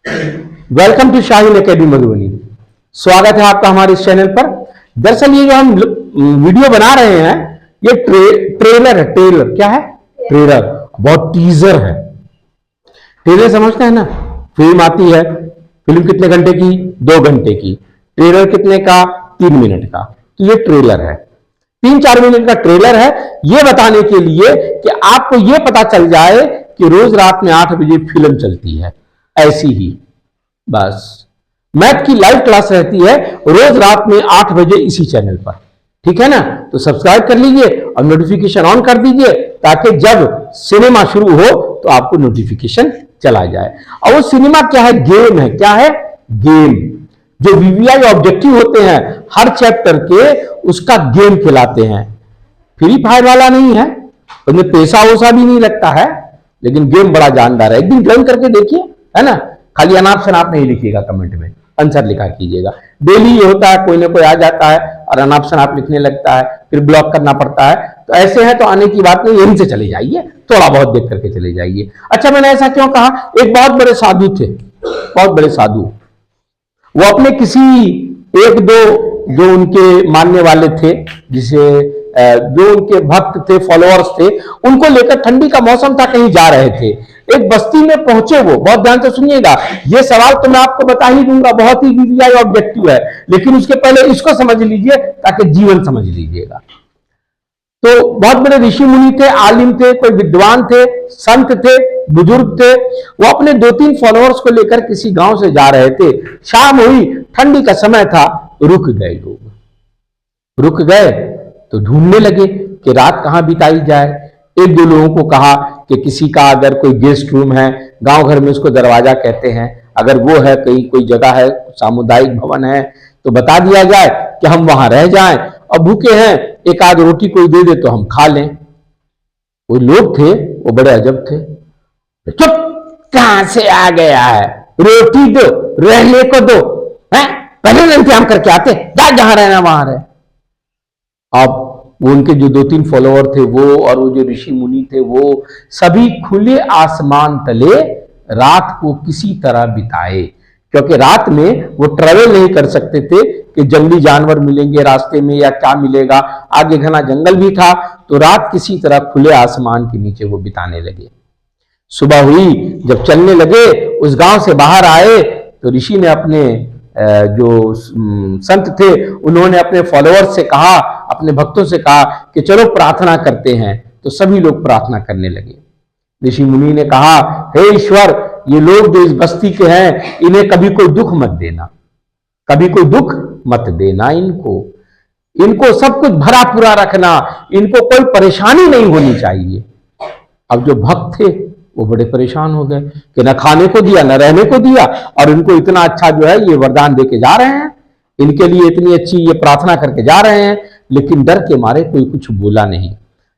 Welcome to Shaheen academy Madhubani. स्वागत है आपका हमारे इस चैनल पर। दरअसल ये जो हम वीडियो बना रहे हैं ये ट्रेलर है। ट्रेलर क्या है? ट्रेलर, बहुत टीजर है। ट्रेलर समझते हैं ना? फिल्म आती है, फिल्म कितने घंटे की? 2 घंटे की। ट्रेलर कितने का? 3 मिनट का। तो ये ट्रेलर है, 3-4 मिनट का ट्रेलर है, ये बताने के लिए कि आपको ये पता चल जाए कि रोज रात में 8 बजे फिल्म चलती है। ऐसी ही बस मैथ की लाइव क्लास रहती है रोज रात में 8 बजे इसी चैनल पर। ठीक है ना? तो सब्सक्राइब कर लीजिए और नोटिफिकेशन ऑन कर दीजिए ताकि जब सिनेमा शुरू हो तो आपको नोटिफिकेशन चला जाए। और वो सिनेमा क्या है? गेम है। क्या है? गेम। जो वीवीआई ऑब्जेक्टिव होते हैं हर चैप्टर के, उसका गेम खिलाते हैं। फ्री फायर वाला नहीं है, उसमें पैसा वैसा भी नहीं लगता है, लेकिन गेम बड़ा जानदार है। एक दिन ज्वाइन करके देखिए, है ना? खाली अनाप शनाप नहीं लिखिएगा, कमेंट में आंसर लिखा कीजिएगा। डेली ये होता है, कोई ना कोई आ जाता है और अनाप शनाप लिखने लगता है, फिर ब्लॉक करना पड़ता है। तो ऐसे है तो आने की बात नहीं, यहीं से चले जाइए, थोड़ा बहुत देख करके चले जाइए। अच्छा, मैंने ऐसा क्यों कहा? एक बहुत बड़े साधु थे, बहुत बड़े साधु। वो अपने किसी 1-2 जो उनके मानने वाले थे, जिसे जो उनके भक्त थे, फॉलोअर्स थे, उनको लेकर ठंडी का मौसम था, कहीं जा रहे थे। एक बस्ती में पहुंचे वो। बहुत ध्यान से सुनिएगा, ये सवाल तो मैं आपको बता ही दूंगा, बहुत ही वीवीआई ऑब्जेक्टिव है, लेकिन उसके पहले इसको समझ लीजिए ताकि जीवन समझ लीजिएगा। तो बहुत बड़े ऋषि मुनि थे, आलिम थे, कोई विद्वान थे, संत थे, बुजुर्ग थे। वो अपने 2-3 फॉलोअर्स को लेकर किसी गांव से जा रहे थे। शाम हुई, ठंडी का समय था, रुक गए लोग। रुक गए तो ढूंढने लगे कि रात कहां बिताई जाए। 1-2 लोगों को कहा कि किसी का अगर कोई गेस्ट रूम है, गांव घर में उसको दरवाजा कहते हैं, अगर वो है, कहीं कोई जगह है, सामुदायिक भवन है, तो बता दिया जाए कि हम वहां रह जाएं, और भूखे हैं, एक आध रोटी कोई दे दे तो हम खा लें। वो लोग थे, वो बड़े अजब थे। चुप, कहां से आ गया है? रोटी दो, रहने को दो, है? पहले इंतजाम करके आते, जहां रहना वहां रहे। अब वो उनके जो 2-3 फॉलोअर थे वो, और वो जो ऋषि मुनि थे वो, सभी खुले आसमान तले रात को किसी तरह बिताए। क्योंकि रात में वो ट्रेवल नहीं कर सकते थे कि जंगली जानवर मिलेंगे रास्ते में या क्या मिलेगा, आगे घना जंगल भी था। तो रात किसी तरह खुले आसमान के नीचे वो बिताने लगे। सुबह हुई, जब चलने लगे, उस गांव से बाहर आए, तो ऋषि ने अपने जो संत थे उन्होंने अपने फॉलोअर्स से कहा, अपने भक्तों से कहा कि चलो प्रार्थना करते हैं। तो सभी लोग प्रार्थना करने लगे। ऋषि मुनि ने कहा, हे ईश्वर, ये लोग जो इस बस्ती के हैं, इन्हें कभी कोई दुख मत देना, कभी कोई दुख मत देना। इनको सब कुछ भरा पूरा रखना, इनको कोई परेशानी नहीं होनी चाहिए। अब जो भक्त थे वो बड़े परेशान हो गए कि न खाने को दिया, न रहने को दिया, और इनको इतना अच्छा जो है ये वरदान देके जा रहे हैं, इनके लिए इतनी अच्छी ये प्रार्थना करके जा रहे हैं, लेकिन डर के मारे कोई कुछ बोला नहीं।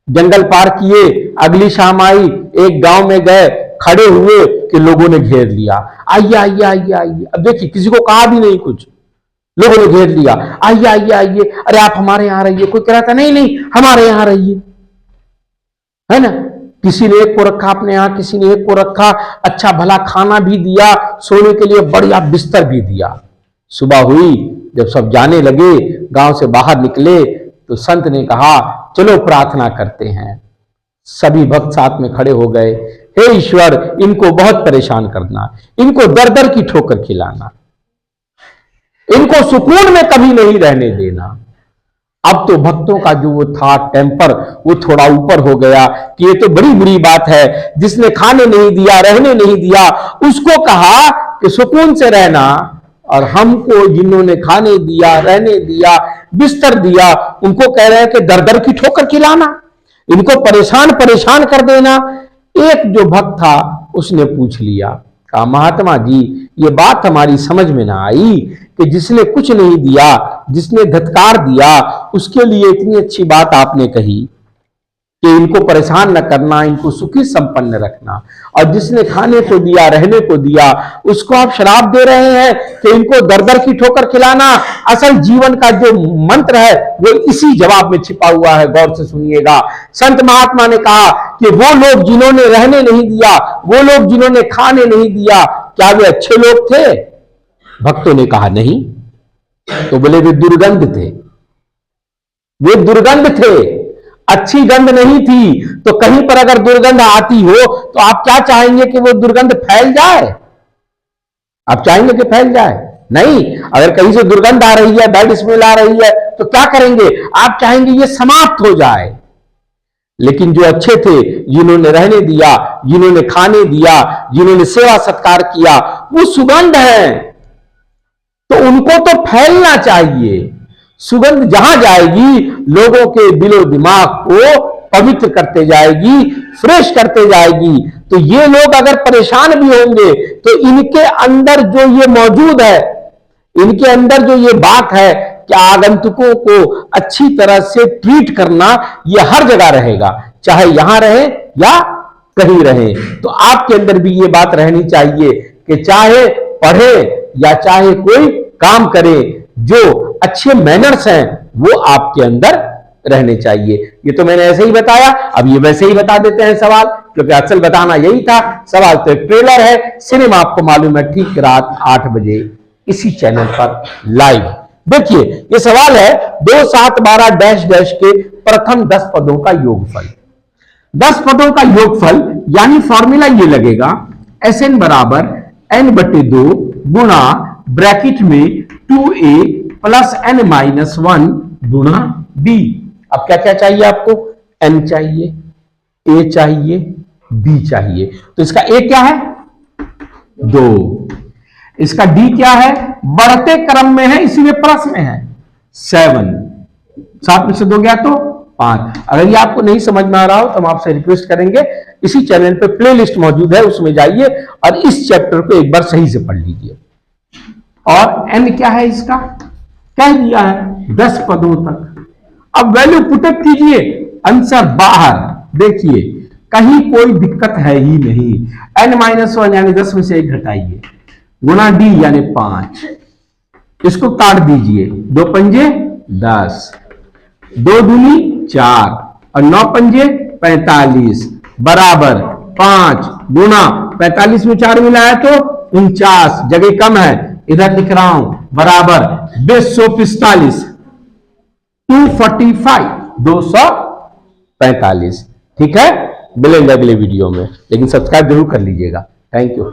जंगल पार किए, अगली शाम आई, एक गांव में गए, खड़े हुए कि लोगों ने घेर लिया। आइए आइए आइए आइए। अब देखिए, किसी को कहा भी नहीं कुछ, लोगों ने घेर लिया। आइए आइए आइए, अरे आप हमारे यहां रहिए। कोई कह रहा था नहीं नहीं हमारे यहां रहिए, है ना? किसी ने एक को रखा अपने यहां, किसी ने एक को रखा, अच्छा भला खाना भी दिया, सोने के लिए बढ़िया बिस्तर भी दिया। सुबह हुई, जब सब जाने लगे, गांव से बाहर निकले, तो संत ने कहा चलो प्रार्थना करते हैं। सभी भक्त साथ में खड़े हो गए। हे ईश्वर, इनको बहुत परेशान करना, इनको दर दर की ठोकर खिलाना, इनको सुकून में कभी नहीं रहने देना। अब तो भक्तों का जो वो था टेम्पर, वो थोड़ा ऊपर हो गया कि ये तो बड़ी बुरी बात है, जिसने खाने नहीं दिया, रहने नहीं दिया, उसको कहा कि सुकून से रहना, और हमको जिन्होंने खाने दिया, रहने दिया, बिस्तर दिया, उनको कह रहे हैं कि दर दर की ठोकर खिलाना, इनको परेशान परेशान कर देना। एक जो भक्त था उसने पूछ लिया, कहा महात्मा जी, ये बात हमारी समझ में ना आई कि जिसने कुछ नहीं दिया, जिसने धत्कार दिया, उसके लिए इतनी अच्छी बात आपने कही कि इनको परेशान न करना, इनको सुखी संपन्न रखना, और जिसने खाने को दिया, रहने को दिया, उसको आप श्राप दे रहे हैं कि इनको दर दर की ठोकर खिलाना। असल जीवन का जो मंत्र है वो इसी जवाब में छिपा हुआ है, गौर से सुनिएगा। संत महात्मा ने कहा कि वो लोग जिन्होंने रहने नहीं दिया, वो लोग जिन्होंने खाने नहीं दिया, क्या वे अच्छे लोग थे? भक्तों ने कहा नहीं। तो बोले वे दुर्गंध थे, वे दुर्गंध थे, अच्छी गंध नहीं थी। तो कहीं पर अगर दुर्गंध आती हो तो आप क्या चाहेंगे कि वो दुर्गंध फैल जाए? आप चाहेंगे कि फैल जाए? नहीं। अगर कहीं से दुर्गंध आ रही है, बैड स्मेल आ रही है, तो क्या करेंगे? आप चाहेंगे ये समाप्त हो जाए। लेकिन जो अच्छे थे, जिन्होंने रहने दिया, जिन्होंने खाने दिया, जिन्होंने सेवा सत्कार किया, वो सुगंध है, तो उनको तो फैलना चाहिए। सुगंध जहां जाएगी, लोगों के दिलो दिमाग को पवित्र करते जाएगी, फ्रेश करते जाएगी। तो ये लोग अगर परेशान भी होंगे तो इनके अंदर जो ये मौजूद है, इनके अंदर जो ये बात है कि आगंतुकों को अच्छी तरह से ट्रीट करना, ये हर जगह रहेगा, चाहे यहां रहे या कहीं रहे। तो आपके अंदर भी ये बात रहनी चाहिए कि चाहे पढ़े या चाहे कोई काम करे, जो अच्छे मैनर्स हैं वो आपके अंदर रहने चाहिए। ये तो मैंने ऐसे ही बताया, अब ये वैसे ही बता देते हैं सवाल, क्योंकि असल बताना यही था। सवाल तो एक ट्रेलर है, सिनेमा आपको मालूम है ठीक रात 8 बजे इसी चैनल पर लाइव। देखिए ये सवाल है 2712 डैश डैश के प्रथम 10 पदों का योगफल। 10 पदों का योगफल यानी फॉर्मूला ये लगेगा, SN बराबर n/2 गुणा ब्रैकेट में 2a प्लस n-1 गुणा b। अब क्या क्या चाहिए आपको? n चाहिए, a चाहिए, b चाहिए। तो इसका a क्या है? 2। इसका d क्या है? बढ़ते क्रम में है इसीलिए प्लस में है 7। 7 में से 2 गया तो 5। अगर ये आपको नहीं समझ में आ रहा हो तो हम आपसे रिक्वेस्ट करेंगे, इसी चैनल पे प्लेलिस्ट मौजूद है, उसमें जाइए और इस चैप्टर को एक बार सही से पढ़ लीजिए। और n क्या है इसका? कह दिया है 10 पदों तक। अब वैल्यू पुटअप कीजिए, आंसर बाहर। देखिए कहीं कोई दिक्कत है ही नहीं। n-1 यानी 10 में से 1 घटाइए, गुणा d यानी 5, इसको काट दीजिए, 2 पंजे 10, 2 दूनी 4 और 9 पंजे 45 बराबर 5 गुणा 45 में 4 मिलाया तो 49, जगह कम है इधर लिख रहा हूं, बराबर 245 245 245। ठीक है, मिलेंगे अगले वीडियो में, लेकिन सब्सक्राइब जरूर कर लीजिएगा। Thank you.